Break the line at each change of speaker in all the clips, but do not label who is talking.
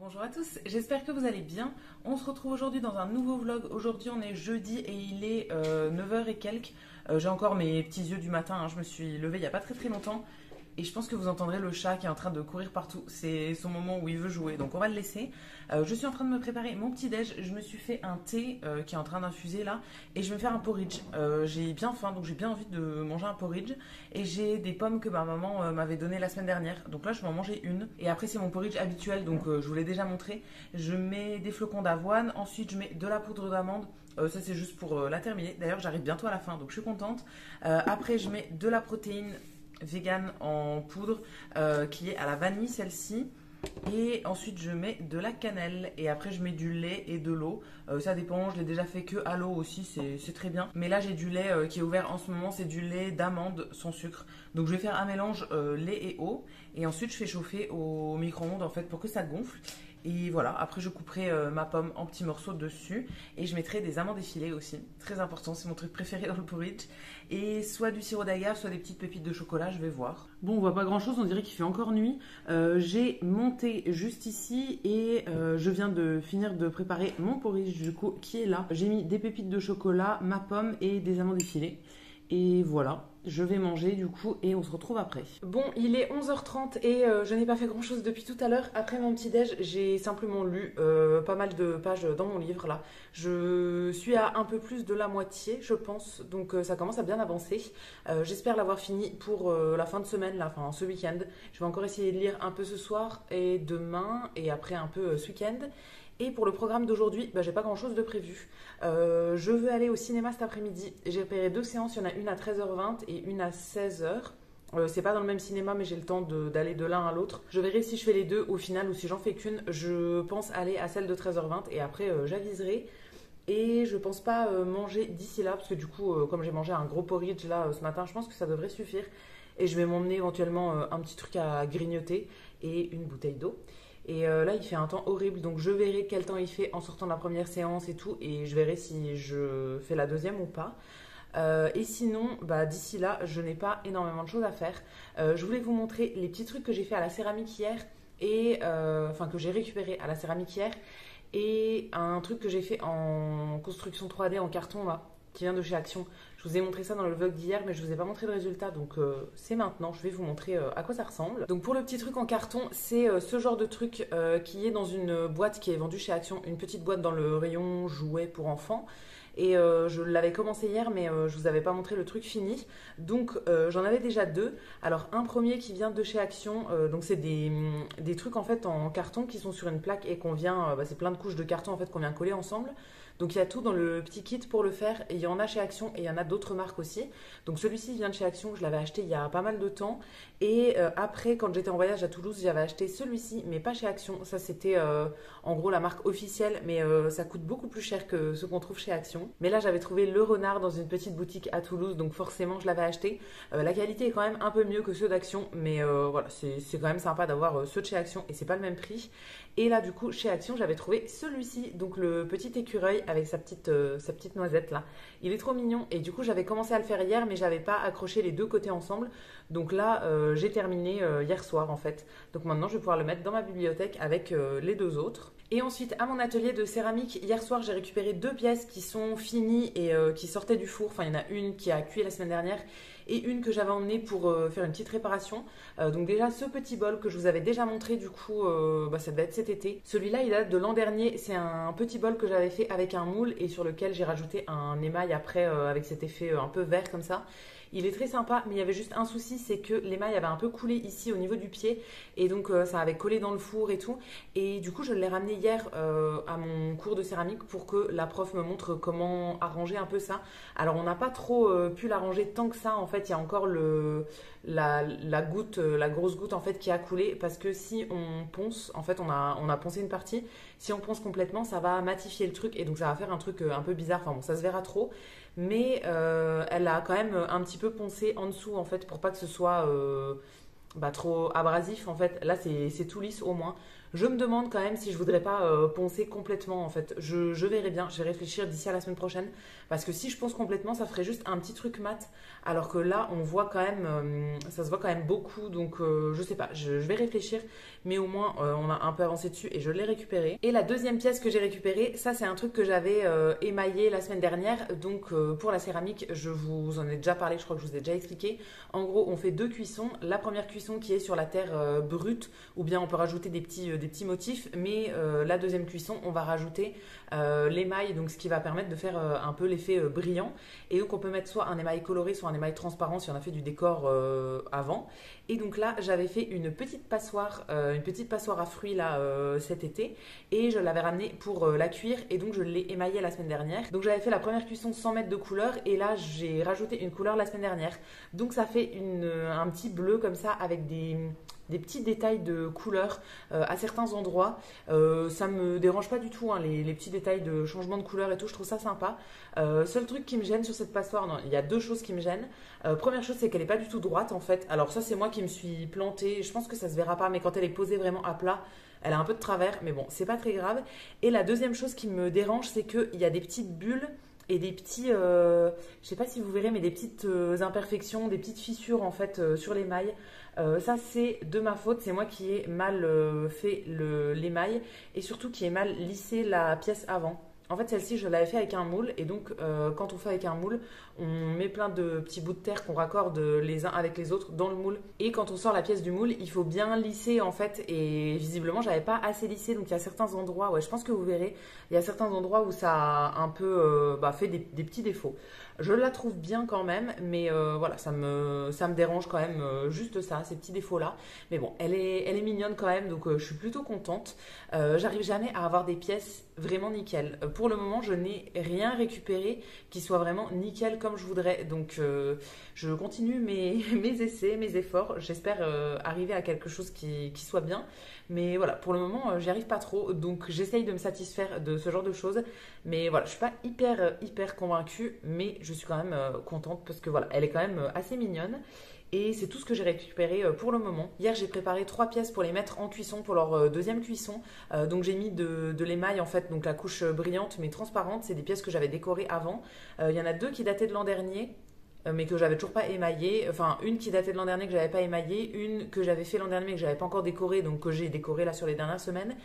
Bonjour à tous, j'espère que vous allez bien. On se retrouve aujourd'hui dans un nouveau vlog. Aujourd'hui on est jeudi et il est 9h et quelques. J'ai encore mes petits yeux du matin, hein. Je me suis levée il n'y a pas très longtemps. Et je pense que vous entendrez le chat qui est en train de courir partout. C'est son moment où il veut jouer, donc on va le laisser. Je suis en train de me préparer mon petit déj. Je me suis fait un thé qui est en train d'infuser là. Et je vais me faire un porridge. J'ai bien faim, donc j'ai bien envie de manger un porridge. Et j'ai des pommes que ma maman m'avait données la semaine dernière. Donc là, je vais en manger une. Et après, c'est mon porridge habituel, donc je vous l'ai déjà montré. Je mets des flocons d'avoine. Ensuite, je mets de la poudre d'amande. Ça, c'est juste pour la terminer. D'ailleurs, j'arrive bientôt à la fin, donc je suis contente. Après, je mets de la protéine vegan en poudre qui est à la vanille celle-ci, et ensuite je mets de la cannelle et après je mets du lait et de l'eau. Ça dépend, je l'ai déjà fait que à l'eau aussi, c'est très bien, mais là j'ai du lait qui est ouvert en ce moment, c'est du lait d'amande sans sucre, donc je vais faire un mélange lait et eau et ensuite je fais chauffer au micro-ondes en fait pour que ça gonfle. Et voilà, après je couperai ma pomme en petits morceaux dessus et je mettrai des amandes effilées aussi. Très important, c'est mon truc préféré dans le porridge. Et soit du sirop d'agave, soit des petites pépites de chocolat, je vais voir. Bon, on voit pas grand chose, on dirait qu'il fait encore nuit. J'ai monté juste ici et je viens de finir de préparer mon porridge du coup qui est là. J'ai mis des pépites de chocolat, ma pomme et des amandes effilées. Et voilà, je vais manger du coup et on se retrouve après. Bon, il est 11h30 et je n'ai pas fait grand chose depuis tout à l'heure. Après mon petit déj, j'ai simplement lu pas mal de pages dans mon livre là. Je suis à un peu plus de la moitié, je pense, donc ça commence à bien avancer. J'espère l'avoir fini pour la fin de semaine, là, enfin ce week-end. Je vais encore essayer de lire un peu ce soir et demain et après un peu ce week-end. Et pour le programme d'aujourd'hui, j'ai pas grand chose de prévu. Je veux aller au cinéma cet après-midi. J'ai repéré 2 séances, il y en a une à 13h20 et une à 16h. C'est pas dans le même cinéma, mais j'ai le temps d'aller de l'un à l'autre. Je verrai si je fais les deux au final ou si j'en fais qu'une. Je pense aller à celle de 13h20 et après j'aviserai. Et je pense pas manger d'ici là, parce que du coup, comme j'ai mangé un gros porridge là ce matin, je pense que ça devrait suffire. Et je vais m'emmener éventuellement un petit truc à grignoter et une bouteille d'eau. Et là, il fait un temps horrible, donc je verrai quel temps il fait en sortant de la première séance et tout, et je verrai si je fais la deuxième ou pas. Et sinon, d'ici là, je n'ai pas énormément de choses à faire. Je voulais vous montrer les petits trucs que j'ai fait à la céramique hier, et enfin que j'ai récupéré à la céramique hier, et un truc que j'ai fait en construction 3D en carton là, qui vient de chez Action. Je vous ai montré ça dans le vlog d'hier, mais je vous ai pas montré le résultat, donc c'est maintenant. Je vais vous montrer à quoi ça ressemble. Donc pour le petit truc en carton, c'est ce genre de truc qui est dans une boîte qui est vendue chez Action, une petite boîte dans le rayon jouets pour enfants. Et je l'avais commencé hier, mais je vous avais pas montré le truc fini. Donc j'en avais déjà 2. Alors un premier qui vient de chez Action, donc c'est des trucs en fait en carton qui sont sur une plaque et qu'on vient, c'est plein de couches de carton en fait qu'on vient coller ensemble. Donc il y a tout dans le petit kit pour le faire et il y en a chez Action et il y en a d'autres marques aussi. Donc celui-ci vient de chez Action, je l'avais acheté il y a pas mal de temps. Et après, quand j'étais en voyage à Toulouse, j'avais acheté celui-ci, mais pas chez Action. Ça c'était en gros la marque officielle, mais ça coûte beaucoup plus cher que ce qu'on trouve chez Action. Mais là j'avais trouvé le renard dans une petite boutique à Toulouse, donc forcément je l'avais acheté. La qualité est quand même un peu mieux que ceux d'Action, mais voilà, c'est quand même sympa d'avoir ceux de chez Action et c'est pas le même prix. Et là du coup chez Action j'avais trouvé celui-ci, donc le petit écureuil avec sa petite noisette là. Il est trop mignon et du coup j'avais commencé à le faire hier, mais j'avais pas accroché les deux côtés ensemble. Donc là j'ai terminé hier soir en fait. Donc maintenant je vais pouvoir le mettre dans ma bibliothèque avec les deux autres. Et ensuite à mon atelier de céramique, hier soir j'ai récupéré 2 pièces qui sont finies et qui sortaient du four. Enfin il y en a une qui a cuit la semaine dernière et une que j'avais emmenée pour faire une petite réparation. Donc déjà ce petit bol que je vous avais déjà montré du coup, ça devait être cet été. Celui-là il date de l'an dernier, c'est un petit bol que j'avais fait avec un moule et sur lequel j'ai rajouté un émail après avec cet effet un peu vert comme ça. Il est très sympa, mais il y avait juste un souci, c'est que l'émail avait un peu coulé ici au niveau du pied et donc ça avait collé dans le four et tout. Et du coup, je l'ai ramené hier à mon cours de céramique pour que la prof me montre comment arranger un peu ça. Alors, on n'a pas trop pu l'arranger tant que ça. En fait, il y a encore la goutte, la grosse goutte en fait qui a coulé parce que si on ponce, en fait, on a poncé une partie. Si on ponce complètement, ça va matifier le truc et donc ça va faire un truc un peu bizarre. Enfin bon, ça se verra trop. Mais elle a quand même un petit peu poncé en dessous en fait pour pas que ce soit trop abrasif en fait. Là c'est tout lisse au moins. Je me demande quand même si je voudrais pas poncer complètement en fait. Je verrai bien, je vais réfléchir d'ici à la semaine prochaine. Parce que si je ponce complètement, ça ferait juste un petit truc mat. Alors que là, on voit quand même, ça se voit quand même beaucoup. Donc je sais pas, je vais réfléchir. Mais au moins, on a un peu avancé dessus et je l'ai récupéré. Et la deuxième pièce que j'ai récupérée, ça c'est un truc que j'avais émaillé la semaine dernière. Donc pour la céramique, je vous en ai déjà parlé, je crois que je vous ai déjà expliqué. En gros, on fait deux cuissons. La première cuisson qui est sur la terre brute, ou bien on peut rajouter des petits motifs. Mais la deuxième cuisson, on va rajouter l'émail, donc ce qui va permettre de faire un peu l'effet brillant. Et donc on peut mettre soit un émail coloré, soit un émail transparent si on a fait du décor avant. Et donc là, j'avais fait une petite passoire à fruits là cet été, et je l'avais ramenée pour la cuire, et donc je l'ai émaillée la semaine dernière. Donc j'avais fait la première cuisson sans mettre de couleur, et là j'ai rajouté une couleur la semaine dernière. Donc ça fait un petit bleu comme ça avec des petits détails de couleur à certains endroits. Ça me dérange pas du tout, hein, les petits détails de changement de couleur et tout, je trouve ça sympa. Seul truc qui me gêne sur cette passoire, non, il y a deux choses qui me gênent. Première chose, c'est qu'elle est pas du tout droite en fait. Alors ça, c'est moi qui me suis plantée, je pense que ça se verra pas, mais quand elle est posée vraiment à plat, elle a un peu de travers, mais bon, c'est pas très grave. Et la deuxième chose qui me dérange, c'est qu'il y a des petites bulles et des petits, je sais pas si vous verrez, mais des petites imperfections, des petites fissures en fait sur l'émail. Ça c'est de ma faute, c'est moi qui ai mal fait l'émail, et surtout qui ai mal lissé la pièce avant. En fait, celle-ci, je l'avais fait avec un moule, et donc quand on fait avec un moule, on met plein de petits bouts de terre qu'on raccorde les uns avec les autres dans le moule. Et quand on sort la pièce du moule, il faut bien lisser en fait, et visiblement, j'avais pas assez lissé, donc il y a certains endroits, ouais, je pense que vous verrez, il y a certains endroits où ça a un peu fait des petits défauts. Je la trouve bien quand même, mais voilà, ça me dérange quand même, juste ça, ces petits défauts-là. Mais bon, elle est mignonne quand même, donc je suis plutôt contente. J'arrive jamais à avoir des pièces vraiment nickel. Pour le moment, je n'ai rien récupéré qui soit vraiment nickel comme je voudrais. Donc, je continue mes essais, mes efforts. J'espère arriver à quelque chose qui soit bien. Mais voilà, pour le moment, j'y arrive pas trop. Donc, j'essaye de me satisfaire de ce genre de choses. Mais voilà, je suis pas hyper convaincue. Mais je suis quand même contente parce que voilà, elle est quand même assez mignonne. Et c'est tout ce que j'ai récupéré pour le moment. Hier, j'ai préparé 3 pièces pour les mettre en cuisson pour leur deuxième cuisson. Donc j'ai mis de l'émail en fait, donc la couche brillante mais transparente. C'est des pièces que j'avais décorées avant. Il y en a 2 qui dataient de l'an dernier, mais que j'avais toujours pas émaillé. Enfin, une qui datait de l'an dernier que j'avais pas émaillée, une que j'avais fait l'an dernier mais que j'avais pas encore décorée, donc que j'ai décorée là sur les dernières semaines.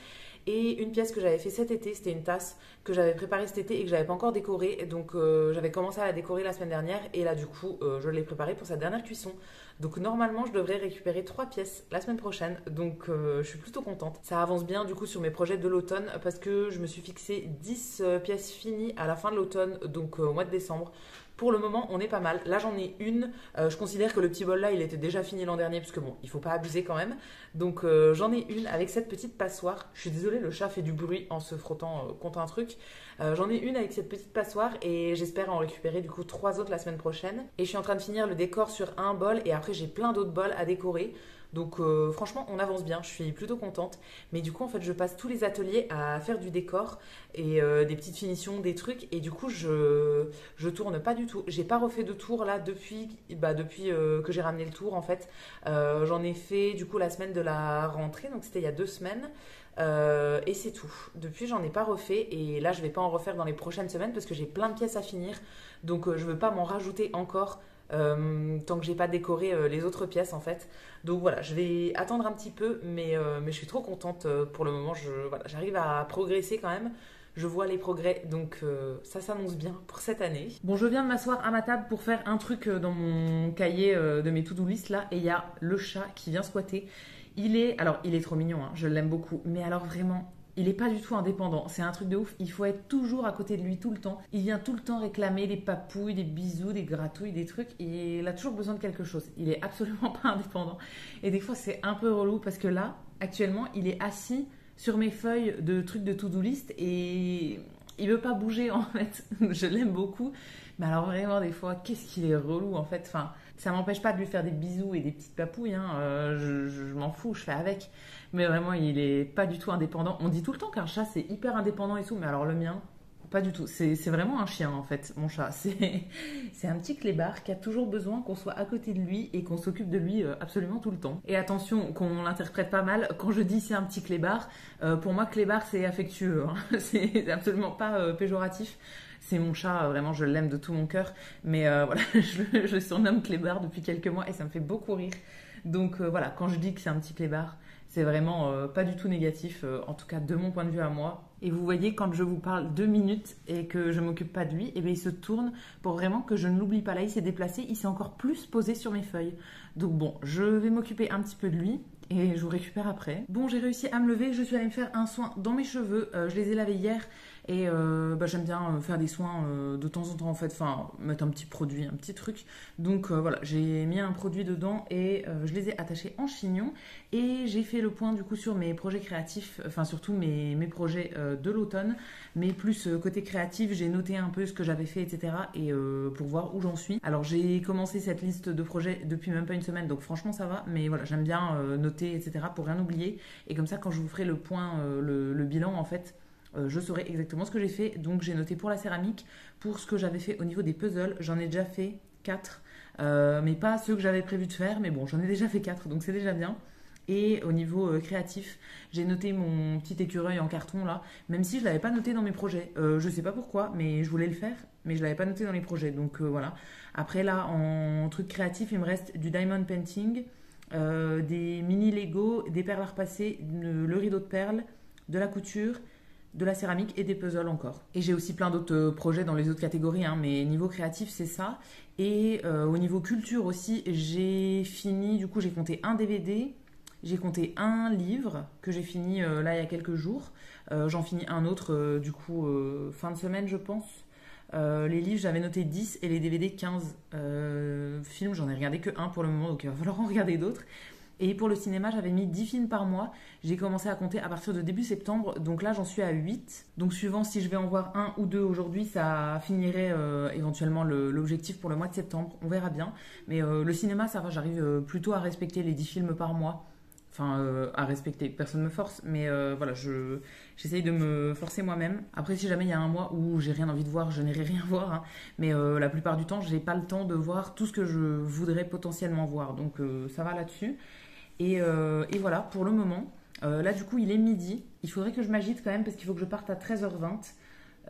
Et une pièce que j'avais fait cet été, c'était une tasse que j'avais préparée cet été et que j'avais pas encore décorée. Donc j'avais commencé à la décorer la semaine dernière, et là du coup je l'ai préparée pour sa dernière cuisson. Donc normalement je devrais récupérer 3 pièces la semaine prochaine. Donc je suis plutôt contente. Ça avance bien du coup sur mes projets de l'automne, parce que je me suis fixé 10 pièces finies à la fin de l'automne, donc au mois de décembre. Pour le moment, on est pas mal. Là, j'en ai une. Je considère que le petit bol là, il était déjà fini l'an dernier, parce que bon, il faut pas abuser quand même. Donc, j'en ai une avec cette petite passoire. Je suis désolée, le chat fait du bruit en se frottant contre un truc. J'en ai une avec cette petite passoire, et j'espère en récupérer du coup 3 autres la semaine prochaine. Et je suis en train de finir le décor sur un bol, et après, j'ai plein d'autres bols à décorer. Donc franchement, on avance bien, je suis plutôt contente. Mais du coup, en fait, je passe tous les ateliers à faire du décor et des petites finitions, des trucs. Et du coup, je tourne pas du tout. J'ai pas refait de tour là depuis que j'ai ramené le tour en fait. J'en ai fait du coup la semaine de la rentrée, donc c'était il y a 2 semaines. Et c'est tout. Depuis, j'en ai pas refait, et là, je vais pas en refaire dans les prochaines semaines parce que j'ai plein de pièces à finir. Donc, je veux pas m'en rajouter encore tant que j'ai pas décoré les autres pièces en fait. Donc voilà, je vais attendre un petit peu, mais je suis trop contente pour le moment. Voilà, j'arrive à progresser quand même. Je vois les progrès, donc ça s'annonce bien pour cette année. Bon, je viens de m'asseoir à ma table pour faire un truc dans mon cahier de mes to-do list là, et il y a le chat qui vient squatter. Il est trop mignon, hein, je l'aime beaucoup, mais alors vraiment, il est pas du tout indépendant. C'est un truc de ouf. Il faut être toujours à côté de lui tout le temps. Il vient tout le temps réclamer des papouilles, des bisous, des gratouilles, des trucs. Et il a toujours besoin de quelque chose. Il est absolument pas indépendant. Et des fois, c'est un peu relou parce que là, actuellement, il est assis sur mes feuilles de trucs de to-do list et il veut pas bouger en fait. Je l'aime beaucoup. Mais alors vraiment, des fois, qu'est-ce qu'il est relou en fait. Enfin, ça m'empêche pas de lui faire des bisous et des petites papouilles. Hein. Je m'en fous, je fais avec. Mais vraiment, il est pas du tout indépendant. On dit tout le temps qu'un chat, c'est hyper indépendant et tout. Mais alors le mien, pas du tout. C'est vraiment un chien en fait, mon chat. C'est un petit clébard qui a toujours besoin qu'on soit à côté de lui et qu'on s'occupe de lui absolument tout le temps. Et attention, qu'on l'interprète pas mal, quand je dis c'est un petit clébard, pour moi clébard c'est affectueux, hein. C'est absolument pas péjoratif. C'est mon chat, vraiment je l'aime de tout mon cœur. Mais voilà, je le surnomme clébard depuis quelques mois et ça me fait beaucoup rire. Donc voilà, quand je dis que c'est un petit clébard, c'est vraiment pas du tout négatif, en tout cas de mon point de vue à moi. Et vous voyez, quand je vous parle 2 minutes et que je m'occupe pas de lui, et bien il se tourne pour vraiment que je ne l'oublie pas. Là, il s'est déplacé, il s'est encore plus posé sur mes feuilles. Donc bon, je vais m'occuper un petit peu de lui et je vous récupère après. Bon, j'ai réussi à me lever, je suis allée me faire un soin dans mes cheveux. Je les ai lavés hier et j'aime bien faire des soins de temps en temps en fait, enfin mettre un petit produit, un petit truc. Donc voilà, j'ai mis un produit dedans et je les ai attachés en chignon et j'ai fait le point du coup sur mes projets créatifs, enfin surtout mes projets de l'automne, mais plus côté créatif, j'ai noté un peu ce que j'avais fait, etc. et pour voir où j'en suis. Alors j'ai commencé cette liste de projets depuis même pas une semaine, donc franchement ça va, mais voilà, j'aime bien noter, etc. pour rien oublier, et comme ça quand je vous ferai le point, le bilan en fait, je saurai exactement ce que j'ai fait. Donc j'ai noté pour la céramique, pour ce que j'avais fait au niveau des puzzles, j'en ai déjà fait 4, mais pas ceux que j'avais prévu de faire, mais bon j'en ai déjà fait 4, donc c'est déjà bien. Et au niveau créatif, j'ai noté mon petit écureuil en carton là, même si je ne l'avais pas noté dans mes projets. Je sais pas pourquoi, mais je voulais le faire, mais je ne l'avais pas noté dans les projets, donc voilà. Après là, en truc créatif, il me reste du diamond painting, des mini Lego, des perles à repasser, le rideau de perles, de la couture, de la céramique et des puzzles encore. Et j'ai aussi plein d'autres projets dans les autres catégories, hein, mais niveau créatif c'est ça. Et au niveau culture aussi, j'ai fini, du coup j'ai compté un DVD, j'ai compté un livre que j'ai fini là il y a quelques jours. J'en finis un autre du coup fin de semaine je pense. Les livres j'avais noté 10 et les DVD 15. Films j'en ai regardé que un pour le moment, donc il va falloir en regarder d'autres. Et pour le cinéma, j'avais mis 10 films par mois. J'ai commencé à compter à partir de début septembre. Donc là, j'en suis à 8. Donc suivant si je vais en voir un ou deux aujourd'hui, ça finirait éventuellement l'objectif pour le mois de septembre. On verra bien. Mais le cinéma, ça va, j'arrive plutôt à respecter les 10 films par mois. Enfin, à respecter, personne ne me force. Mais voilà, j'essaye de me forcer moi-même. Après, si jamais il y a un mois où j'ai rien envie de voir, je n'irai rien voir, hein. Mais la plupart du temps, j'ai pas le temps de voir tout ce que je voudrais potentiellement voir. Donc ça va là-dessus. Et voilà, pour le moment. Là, du coup, il est midi. Il faudrait que je m'agite quand même parce qu'il faut que je parte à 13h20.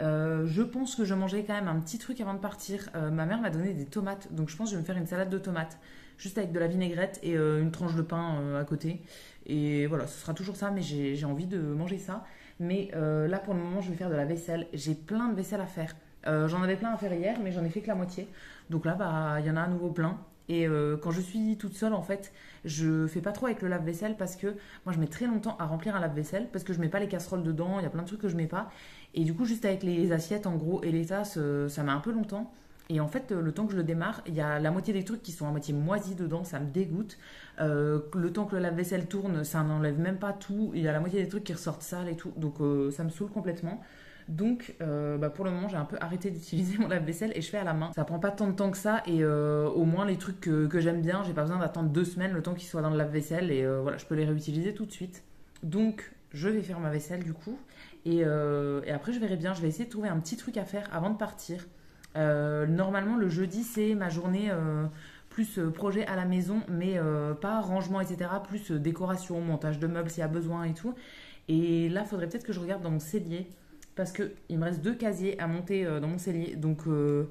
Je pense que je mangerai quand même un petit truc avant de partir. Ma mère m'a donné des tomates, donc je pense que je vais me faire une salade de tomates, juste avec de la vinaigrette et une tranche de pain à côté. Et voilà, ce sera toujours ça, mais j'ai envie de manger ça. Mais là, pour le moment, je vais faire de la vaisselle. J'ai plein de vaisselle à faire. J'en avais plein à faire hier, mais j'en ai fait que la moitié. Donc là, bah, il y en a à nouveau plein. Et quand je suis toute seule, en fait, je fais pas trop avec le lave-vaisselle parce que moi, je mets très longtemps à remplir un lave-vaisselle parce que je mets pas les casseroles dedans. Il y a plein de trucs que je mets pas. Et du coup, juste avec les assiettes, en gros, et les tasses, ça met un peu longtemps. Et en fait, le temps que je le démarre, il y a la moitié des trucs qui sont à moitié moisis dedans, ça me dégoûte. Le temps que le lave-vaisselle tourne, ça n'enlève même pas tout. Il y a la moitié des trucs qui ressortent sales et tout. Donc ça me saoule complètement. Donc pour le moment, j'ai un peu arrêté d'utiliser mon lave-vaisselle et je fais à la main. Ça prend pas tant de temps que ça et au moins les trucs que j'aime bien, j'ai pas besoin d'attendre 2 semaines le temps qu'ils soient dans le lave-vaisselle et voilà, je peux les réutiliser tout de suite. Donc je vais faire ma vaisselle du coup et après je verrai bien. Je vais essayer de trouver un petit truc à faire avant de partir. Normalement le jeudi c'est ma journée plus projet à la maison, mais pas rangement etc, plus décoration, montage de meubles s'il y a besoin et tout. Et là faudrait peut-être que je regarde dans mon cellier parce qu'il me reste 2 casiers à monter dans mon cellier, donc je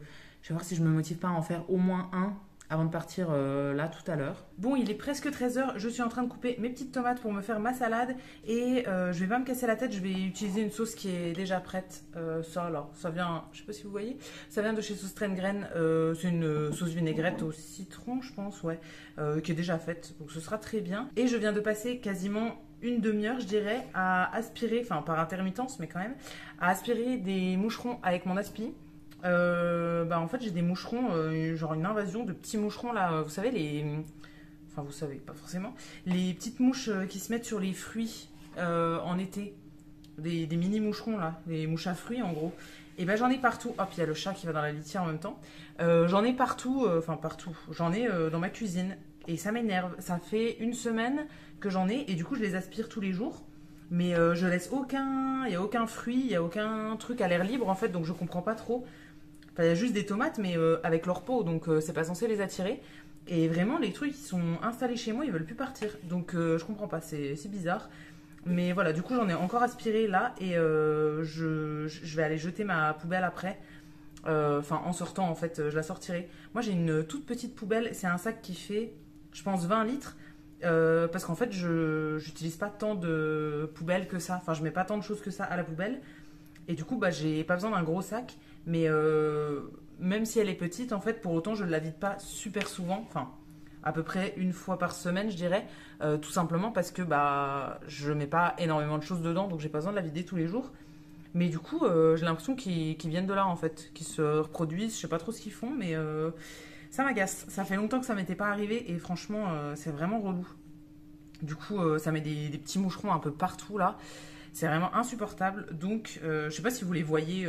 vais voir si je me motive pas à en faire au moins un avant de partir là tout à l'heure. Bon, il est presque 13h, je suis en train de couper mes petites tomates pour me faire ma salade et je vais pas me casser la tête, je vais utiliser une sauce qui est déjà prête. Ça là, ça vient, je sais pas si vous voyez, ça vient de chez Sauce Train-Graine, c'est une sauce vinaigrette au citron je pense, ouais, qui est déjà faite, donc ce sera très bien. Et je viens de passer quasiment une demi-heure, je dirais, à aspirer, enfin par intermittence, mais quand même, à aspirer des moucherons avec mon aspi. En fait, j'ai des moucherons, genre une invasion de petits moucherons là, vous savez, enfin, vous savez, pas forcément, les petites mouches qui se mettent sur les fruits en été, des mini moucherons là, des mouches à fruits en gros. Et ben j'en ai partout. Hop, il y a le chat qui va dans la litière en même temps. J'en ai partout, partout. J'en ai dans ma cuisine. Et ça m'énerve. Ça fait une semaine que j'en ai et du coup je les aspire tous les jours. Mais je laisse aucun, il n'y a aucun fruit, il n'y a aucun truc à l'air libre en fait, donc je comprends pas trop. Enfin, il y a juste des tomates, mais avec leur peau, donc c'est pas censé les attirer. Et vraiment, les trucs qui sont installés chez moi, ils veulent plus partir. Donc je comprends pas, c'est bizarre. Mais voilà, du coup, j'en ai encore aspiré là et je vais aller jeter ma poubelle après. Enfin, en sortant, en fait, je la sortirai. Moi, j'ai une toute petite poubelle. C'est un sac qui fait, je pense, 20 litres. Parce qu'en fait, je n'utilise pas tant de poubelles que ça. Enfin, je mets pas tant de choses que ça à la poubelle. Et du coup, bah, j'ai pas besoin d'un gros sac. Mais même si elle est petite, en fait, pour autant, je ne la vide pas super souvent. Enfin, à peu près une fois par semaine, je dirais. Tout simplement parce que bah, je mets pas énormément de choses dedans. Donc, j'ai pas besoin de la vider tous les jours. Mais du coup, j'ai l'impression qu'ils viennent de là, en fait. Qu'ils se reproduisent. Je sais pas trop ce qu'ils font, mais ça m'agace. Ça fait longtemps que ça m'était pas arrivé. Et franchement, c'est vraiment relou. Du coup, ça met des petits moucherons un peu partout, là. C'est vraiment insupportable. Donc, je sais pas si vous les voyez.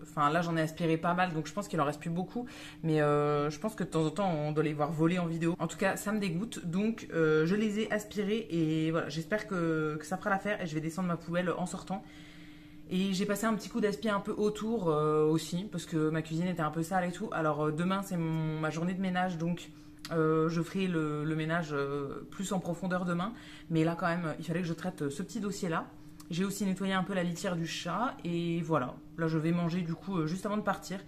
Enfin, là, j'en ai aspiré pas mal, donc je pense qu'il en reste plus beaucoup. Mais je pense que de temps en temps, on doit les voir voler en vidéo. En tout cas, ça me dégoûte. Donc, je les ai aspirés et voilà. J'espère que ça fera l'affaire et je vais descendre ma poubelle en sortant. Et j'ai passé un petit coup d'aspi un peu autour aussi, parce que ma cuisine était un peu sale et tout. Alors, demain, c'est ma journée de ménage, donc je ferai le ménage plus en profondeur demain. Mais là, quand même, il fallait que je traite ce petit dossier-là. J'ai aussi nettoyé un peu la litière du chat et voilà. Là, je vais manger du coup juste avant de partir.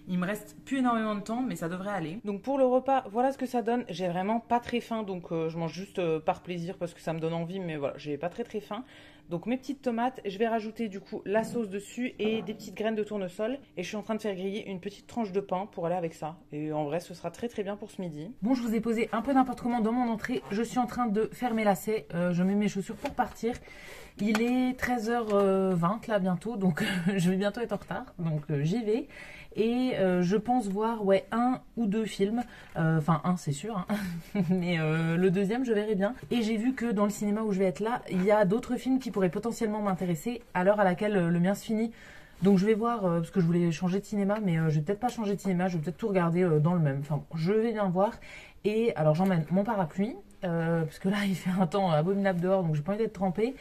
Il me reste plus énormément de temps, mais ça devrait aller. Donc pour le repas, voilà ce que ça donne. J'ai vraiment pas très faim, donc je mange juste par plaisir parce que ça me donne envie, mais voilà, j'ai pas très faim. Donc mes petites tomates, je vais rajouter du coup la sauce dessus et des petites graines de tournesol. Et je suis en train de faire griller une petite tranche de pain pour aller avec ça. Et en vrai, ce sera très bien pour ce midi. Bon, je vous ai posé un peu n'importe comment dans mon entrée. Je suis en train de faire mes lacets. Je mets mes chaussures pour partir. Il est 13h20 là bientôt, donc je vais bientôt être en retard. Donc j'y vais. Et je pense voir un ou deux films. Enfin un c'est sûr, hein. Mais le deuxième je verrai bien. Et j'ai vu que dans le cinéma où je vais être là, il y a d'autres films qui pourraient potentiellement m'intéresser à l'heure à laquelle le mien se finit. Donc je vais voir, parce que je voulais changer de cinéma, mais je vais peut-être pas changer de cinéma, je vais peut-être tout regarder dans le même. Enfin je vais bien voir. Et alors j'emmène mon parapluie. Parce que là il fait un temps abominable dehors, donc j'ai pas envie d'être trempée.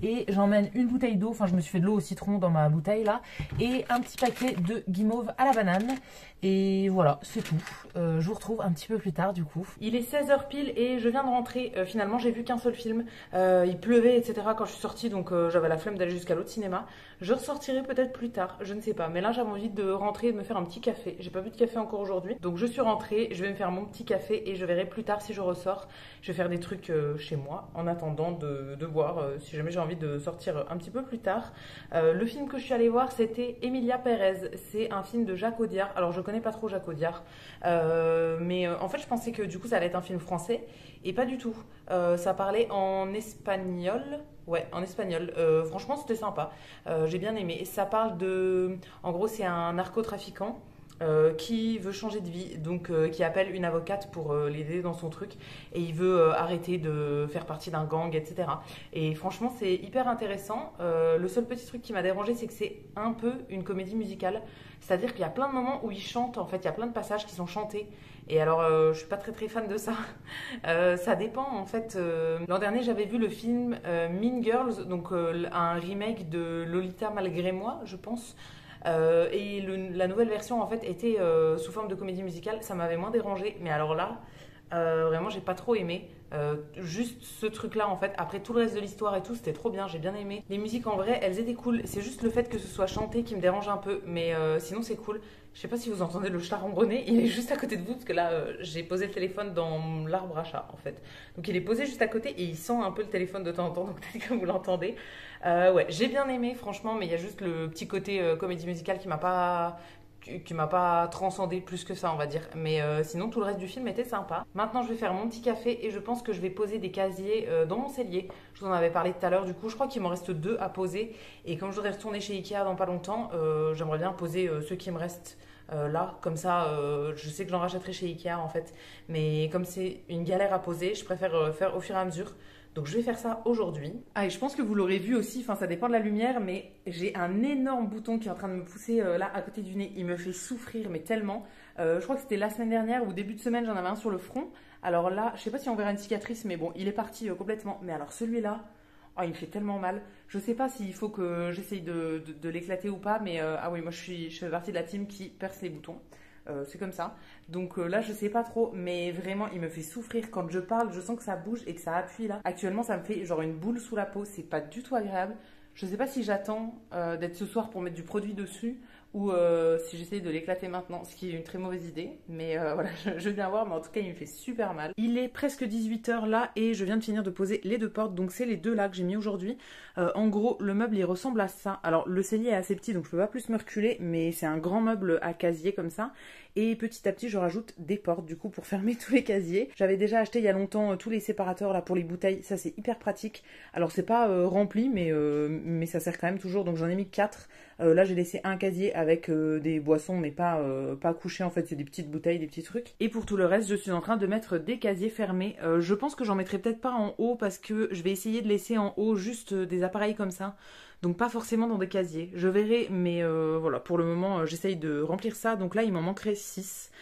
Et j'emmène une bouteille d'eau, enfin je me suis fait de l'eau au citron dans ma bouteille là, et un petit paquet de guimauve à la banane. Et voilà, c'est tout. Je vous retrouve un petit peu plus tard du coup. Il est 16h pile et je viens de rentrer. Finalement j'ai vu qu'un seul film. Il pleuvait etc quand je suis sortie, donc j'avais la flemme d'aller jusqu'à l'autre cinéma. Je ressortirai peut-être plus tard, je ne sais pas. Mais là j'avais envie de rentrer et de me faire un petit café. J'ai pas bu de café encore aujourd'hui, donc je suis rentrée, je vais me faire mon petit café et je verrai plus tard si je ressors. Je vais faire des trucs chez moi en attendant de voir si jamais j'ai envie de sortir un petit peu plus tard. Le film que je suis allée voir, c'était Emilia Pérez. C'est un film de Jacques Audiard. Alors je connais pas trop Jacques Audiard, mais en fait je pensais que du coup ça allait être un film français et pas du tout. Ça parlait en espagnol. Ouais, en espagnol. Franchement c'était sympa. J'ai bien aimé. Et ça parle de... En gros c'est un narcotrafiquant. Qui veut changer de vie, donc qui appelle une avocate pour l'aider dans son truc et il veut arrêter de faire partie d'un gang, etc. Et franchement, c'est hyper intéressant. Le seul petit truc qui m'a dérangé, c'est que c'est un peu une comédie musicale, c'est-à-dire qu'il y a plein de moments où il chante, en fait, il y a plein de passages qui sont chantés. Et alors, je suis pas très fan de ça. Ça dépend, en fait. L'an dernier, j'avais vu le film Mean Girls, donc un remake de Lolita malgré moi, je pense. Et la nouvelle version en fait était sous forme de comédie musicale, ça m'avait moins dérangé, mais alors là, vraiment j'ai pas trop aimé. Juste ce truc là en fait, après tout le reste de l'histoire et tout, c'était trop bien, j'ai bien aimé. Les musiques en vrai, elles étaient cool, c'est juste le fait que ce soit chanté qui me dérange un peu, mais sinon c'est cool. Je sais pas si vous entendez le chat ronronner, il est juste à côté de vous parce que là j'ai posé le téléphone dans l'arbre à chat en fait. Donc il est posé juste à côté et il sent un peu le téléphone de temps en temps, donc peut-être que vous l'entendez. Ouais, j'ai bien aimé franchement, mais il y a juste le petit côté comédie musicale qui m'a pas transcendé plus que ça on va dire, mais sinon tout le reste du film était sympa. Maintenant je vais faire mon petit café et je pense que je vais poser des casiers dans mon cellier. Je vous en avais parlé tout à l'heure, du coup je crois qu'il m'en reste 2 à poser et comme je voudrais retourner chez Ikea dans pas longtemps, j'aimerais bien poser ceux qui me restent là, comme ça je sais que j'en rachèterai chez Ikea en fait, mais comme c'est une galère à poser, je préfère faire au fur et à mesure. Donc je vais faire ça aujourd'hui. Ah et je pense que vous l'aurez vu aussi, enfin ça dépend de la lumière, mais j'ai un énorme bouton qui est en train de me pousser là à côté du nez. Il me fait souffrir mais tellement. Je crois que c'était la semaine dernière ou début de semaine, j'en avais un sur le front. Alors là, je sais pas si on verra une cicatrice, mais bon, il est parti complètement. Mais alors celui-là, Oh, il me fait tellement mal. Je sais pas s'il faut que j'essaye de l'éclater ou pas, mais ah oui, moi je fais partie de la team qui perce les boutons. C'est comme ça. Donc là, je sais pas trop, mais vraiment, il me fait souffrir. Quand je parle, je sens que ça bouge et que ça appuie là. Actuellement, ça me fait genre une boule sous la peau. C'est pas du tout agréable. Je sais pas si j'attends d'être ce soir pour mettre du produit dessus ou si j'essaye de l'éclater maintenant, ce qui est une très mauvaise idée. Mais voilà, je viens voir, mais en tout cas, il me fait super mal. Il est presque 18 h là et je viens de finir de poser les deux portes. Donc c'est les deux là que j'ai mis aujourd'hui. En gros, le meuble, il ressemble à ça. Alors, le cellier est assez petit, donc je peux pas plus me reculer, mais c'est un grand meuble à casier comme ça. Et petit à petit, je rajoute des portes du coup pour fermer tous les casiers. J'avais déjà acheté il y a longtemps tous les séparateurs là pour les bouteilles. Ça, c'est hyper pratique. Alors, c'est pas rempli, mais ça sert quand même toujours. Donc, j'en ai mis 4. Là, j'ai laissé un casier avec des boissons, mais pas couchées en fait. C'est des petites bouteilles, des petits trucs. Et pour tout le reste, je suis en train de mettre des casiers fermés. Je pense que j'en mettrai peut-être pas en haut parce que je vais essayer de laisser en haut juste des appareils comme ça. Donc pas forcément dans des casiers. Je verrai, mais voilà, pour le moment, j'essaye de remplir ça. Donc là, il m'en manquerait 6.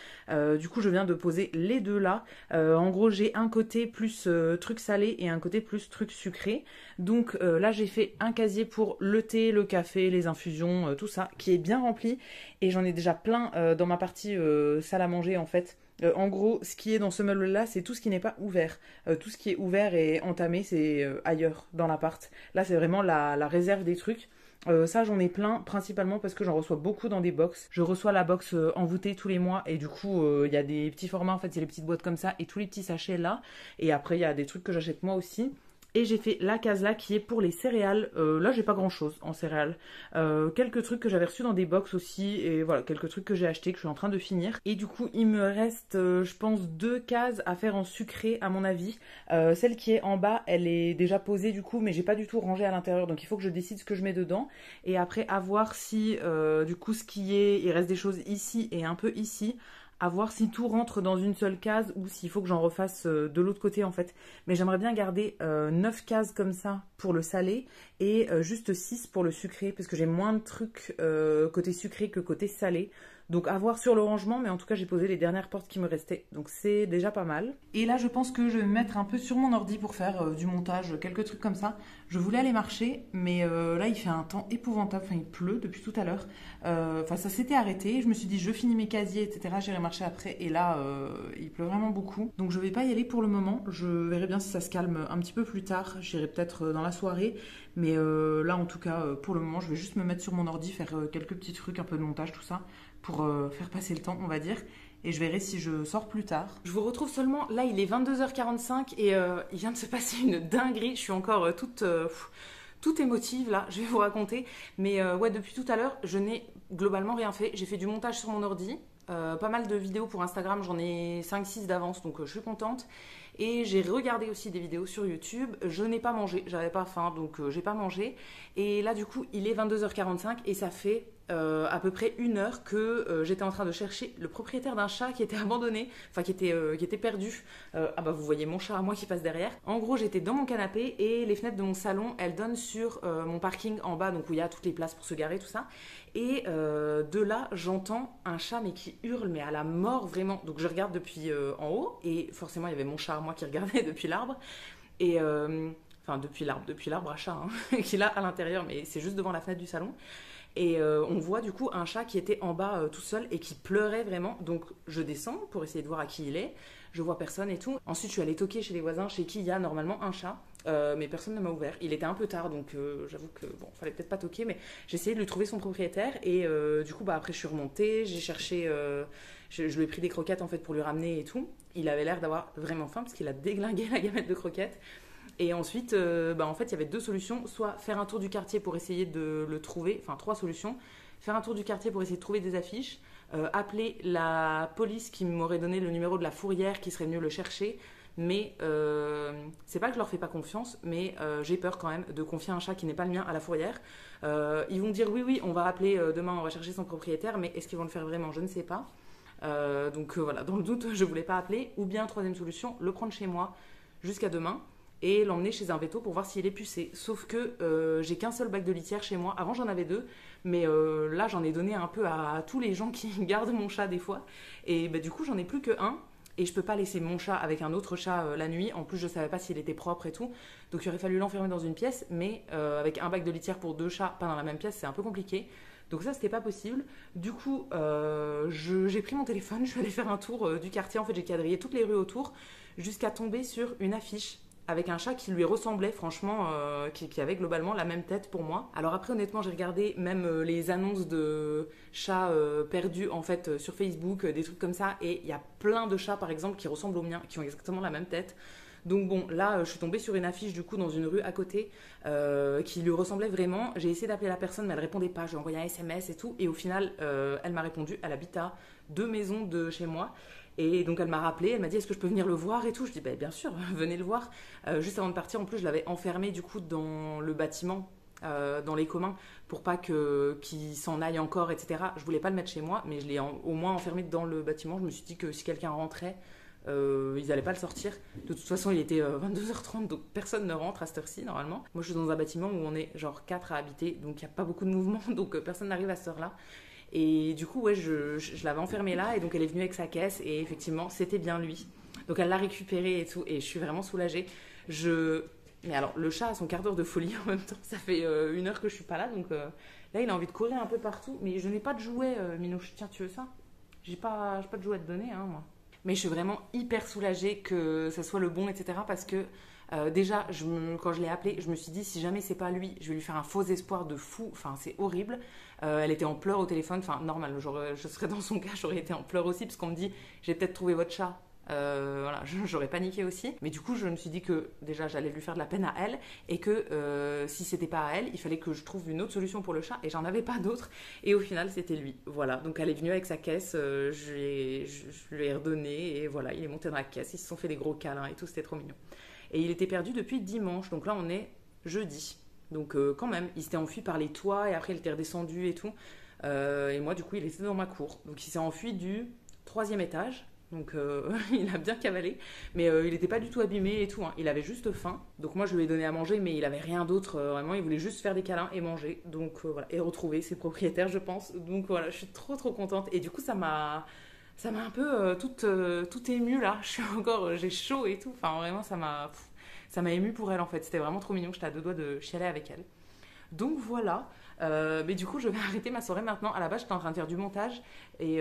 Du coup, je viens de poser les deux là. En gros, j'ai un côté plus truc salé et un côté plus truc sucré. Donc là, j'ai fait un casier pour le thé, le café, les infusions, tout ça, qui est bien rempli. Et j'en ai déjà plein dans ma partie salle à manger en fait. En gros, ce qui est dans ce meuble-là, c'est tout ce qui n'est pas ouvert. Tout ce qui est ouvert et entamé, c'est ailleurs, dans l'appart. Là, c'est vraiment la réserve des trucs. Ça, j'en ai plein, principalement parce que j'en reçois beaucoup dans des box. Je reçois la box envoûtée tous les mois et du coup, il y a des petits formats, en fait, c'est les petites boîtes comme ça et tous les petits sachets là. Et après, il y a des trucs que j'achète moi aussi. Et j'ai fait la case là qui est pour les céréales. Là, j'ai pas grand chose en céréales. Quelques trucs que j'avais reçus dans des box aussi. Et voilà, quelques trucs que j'ai achetés que je suis en train de finir. Et du coup, il me reste, je pense, 2 cases à faire en sucré à mon avis. Celle qui est en bas, elle est déjà posée du coup, mais j'ai pas du tout rangé à l'intérieur. Donc il faut que je décide ce que je mets dedans. Et après, à voir si du coup, ce qui est, il reste des choses ici et un peu ici. À voir si tout rentre dans une seule case ou s'il faut que j'en refasse de l'autre côté en fait. Mais j'aimerais bien garder 9 cases comme ça pour le salé et juste 6 pour le sucré parce que j'ai moins de trucs côté sucré que côté salé. Donc à voir sur le rangement, mais en tout cas j'ai posé les dernières portes qui me restaient, donc c'est déjà pas mal. Et là je pense que je vais me mettre un peu sur mon ordi pour faire du montage, quelques trucs comme ça. Je voulais aller marcher, mais là il fait un temps épouvantable, enfin il pleut depuis tout à l'heure. Enfin ça s'était arrêté, je me suis dit je finis mes casiers, etc. J'irai marcher après, et là il pleut vraiment beaucoup. Donc je vais pas y aller pour le moment, je verrai bien si ça se calme un petit peu plus tard, j'irai peut-être dans la soirée. Mais là en tout cas pour le moment je vais juste me mettre sur mon ordi, faire quelques petits trucs, un peu de montage, tout ça, pour faire passer le temps, on va dire. Et je verrai si je sors plus tard. Je vous retrouve seulement, là il est 22h45 et il vient de se passer une dinguerie. Je suis encore toute émotive là, je vais vous raconter. Mais ouais, depuis tout à l'heure, je n'ai globalement rien fait. J'ai fait du montage sur mon ordi. Pas mal de vidéos pour Instagram, j'en ai 5-6 d'avance, donc je suis contente. Et j'ai regardé aussi des vidéos sur YouTube. Je n'ai pas mangé, j'avais pas faim, donc j'ai pas mangé. Et là du coup, il est 22h45 et ça fait à peu près 1 heure que j'étais en train de chercher le propriétaire d'un chat qui était abandonné, enfin qui était perdu. Ah bah vous voyez mon chat à moi qui passe derrière. En gros, j'étais dans mon canapé et les fenêtres de mon salon, elles donnent sur mon parking en bas, donc où il y a toutes les places pour se garer, tout ça. Et de là, j'entends un chat mais qui hurle, mais à la mort vraiment. Donc je regarde depuis en haut et forcément il y avait mon chat à moi qui regardait depuis l'arbre. Et enfin depuis l'arbre à chat, hein, qu'il a à l'intérieur, mais c'est juste devant la fenêtre du salon. Et on voit du coup un chat qui était en bas tout seul et qui pleurait vraiment. Donc je descends pour essayer de voir à qui il est. Je vois personne et tout. Ensuite je suis allée toquer chez les voisins chez qui il y a normalement un chat. Mais personne ne m'a ouvert. Il était un peu tard, donc j'avoue que bon, fallait peut-être pas toquer, mais j'ai essayé de lui trouver son propriétaire. Et du coup, bah après, je suis remontée, j'ai cherché, je lui ai pris des croquettes en fait pour lui ramener et tout. Il avait l'air d'avoir vraiment faim parce qu'il a déglingué la gamelle de croquettes. Et ensuite, bah en fait, il y avait 2 solutions, soit faire un tour du quartier pour essayer de le trouver, enfin 3 solutions. Faire un tour du quartier pour essayer de trouver des affiches, appeler la police qui m'aurait donné le numéro de la fourrière qui serait venue le chercher. Mais c'est pas que je leur fais pas confiance, mais j'ai peur quand même de confier un chat qui n'est pas le mien à la fourrière. Ils vont dire oui, on va appeler demain, on va chercher son propriétaire, mais est-ce qu'ils vont le faire vraiment? Je ne sais pas. Donc voilà, dans le doute, je voulais pas appeler. Ou bien, troisième solution, le prendre chez moi jusqu'à demain et l'emmener chez un véto pour voir s'il est pucé. Sauf que j'ai qu'un seul bac de litière chez moi. Avant, j'en avais 2, mais là, j'en ai donné un peu à tous les gens qui gardent mon chat des fois. Et bah, du coup, j'en ai plus que 1. Et je peux pas laisser mon chat avec un autre chat la nuit. En plus, je savais pas s'il était propre et tout. Donc il aurait fallu l'enfermer dans une pièce, mais avec un bac de litière pour 2 chats, pas dans la même pièce, c'est un peu compliqué. Donc ça, c'était pas possible. Du coup, j'ai pris mon téléphone, je suis allée faire un tour du quartier. En fait, j'ai quadrillé toutes les rues autour jusqu'à tomber sur une affiche avec un chat qui lui ressemblait, franchement, qui avait globalement la même tête pour moi. Alors après, honnêtement, j'ai regardé même les annonces de chats perdus, en fait, sur Facebook, des trucs comme ça, et il y a plein de chats, par exemple, qui ressemblent aux miens, qui ont exactement la même tête. Donc bon, là, je suis tombée sur une affiche, du coup, dans une rue à côté, qui lui ressemblait vraiment. J'ai essayé d'appeler la personne, mais elle répondait pas. Je lui ai envoyé un SMS et tout, et au final, elle m'a répondu. Elle habite à 2 maisons de chez moi. Et donc elle m'a rappelé, elle m'a dit est-ce que je peux venir le voir et tout. Je dis bah, bien sûr, venez le voir. Juste avant de partir, en plus je l'avais enfermé du coup dans le bâtiment, dans les communs, pour pas qu'il s'en aille encore, etc. Je voulais pas le mettre chez moi, mais je l'ai au moins enfermé dans le bâtiment. Je me suis dit que si quelqu'un rentrait, ils n'allaient pas le sortir. De toute façon, il était 22h30, donc personne ne rentre à cette heure-ci normalement. Moi je suis dans un bâtiment où on est genre 4 à habiter, donc il n'y a pas beaucoup de mouvement, donc personne n'arrive à cette heure-là. Et du coup, ouais, je l'avais enfermée là, et donc elle est venue avec sa caisse, et effectivement, c'était bien lui. Donc elle l'a récupéré et tout, et je suis vraiment soulagée. Mais alors, le chat a son quart d'heure de folie en même temps, ça fait 1 heure que je suis pas là, donc là, il a envie de courir un peu partout. Mais je n'ai pas de jouet, Minouche, tiens, tu veux ça? J'ai pas de jouet à te donner, hein, moi. Mais je suis vraiment hyper soulagée que ça soit le bon, etc. Parce que déjà, quand je l'ai appelé, je me suis dit, si jamais c'est pas lui, je vais lui faire un faux espoir de fou. Enfin, c'est horrible. Elle était en pleurs au téléphone. Enfin, normal, je serais dans son cas, j'aurais été en pleurs aussi, parce qu'on me dit, j'ai peut-être trouvé votre chat. Voilà, j'aurais paniqué aussi. Mais du coup, je me suis dit que déjà, j'allais lui faire de la peine à elle, et que si c'était pas à elle, il fallait que je trouve une autre solution pour le chat, et j'en avais pas d'autre. Et au final, c'était lui. Voilà, donc elle est venue avec sa caisse, je lui ai redonné, et voilà, il est monté dans la caisse, ils se sont fait des gros câlins et tout, c'était trop mignon. Et il était perdu depuis dimanche, donc là on est jeudi. Donc quand même, il s'était enfui par les toits, et après il était redescendu et tout. Et moi du coup il était dans ma cour. Donc il s'est enfui du 3e étage. Donc il a bien cavalé. Mais il n'était pas du tout abîmé et tout, hein. Il avait juste faim. Donc moi je lui ai donné à manger, mais il avait rien d'autre. Vraiment, il voulait juste faire des câlins et manger. Donc voilà, et retrouver ses propriétaires, je pense. Donc voilà, je suis trop trop contente. Et du coup ça m'a un peu toute émue là. J'ai chaud et tout. Enfin vraiment ça m'a émue pour elle en fait. C'était vraiment trop mignon. J'étais à 2 doigts de chialer avec elle. Donc voilà. Mais du coup, je vais arrêter ma soirée maintenant. À la base, j'étais en train de faire du montage, et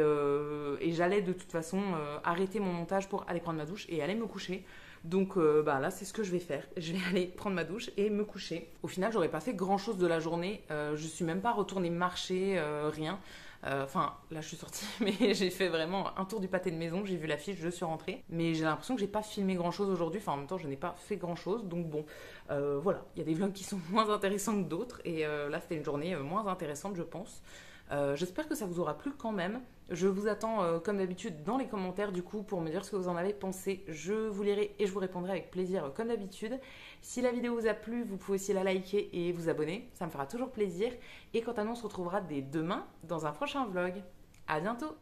j'allais de toute façon arrêter mon montage pour aller prendre ma douche et aller me coucher. Donc bah, là, c'est ce que je vais faire. Je vais aller prendre ma douche et me coucher. Au final, j'aurais pas fait grand chose de la journée. Je suis même pas retournée marcher, rien. Enfin, là je suis sortie, mais j'ai fait vraiment un tour du pâté de maison, j'ai vu l'affiche, je suis rentrée. Mais j'ai l'impression que j'ai pas filmé grand chose aujourd'hui, enfin en même temps je n'ai pas fait grand chose, donc bon, voilà. Il y a des vlogs qui sont moins intéressants que d'autres, et là c'était une journée moins intéressante, je pense. J'espère que ça vous aura plu quand même. Je vous attends comme d'habitude dans les commentaires du coup pour me dire ce que vous en avez pensé. Je vous lirai et je vous répondrai avec plaisir comme d'habitude. Si la vidéo vous a plu, vous pouvez aussi la liker et vous abonner. Ça me fera toujours plaisir. Et quant à nous, on se retrouvera dès demain dans un prochain vlog. À bientôt!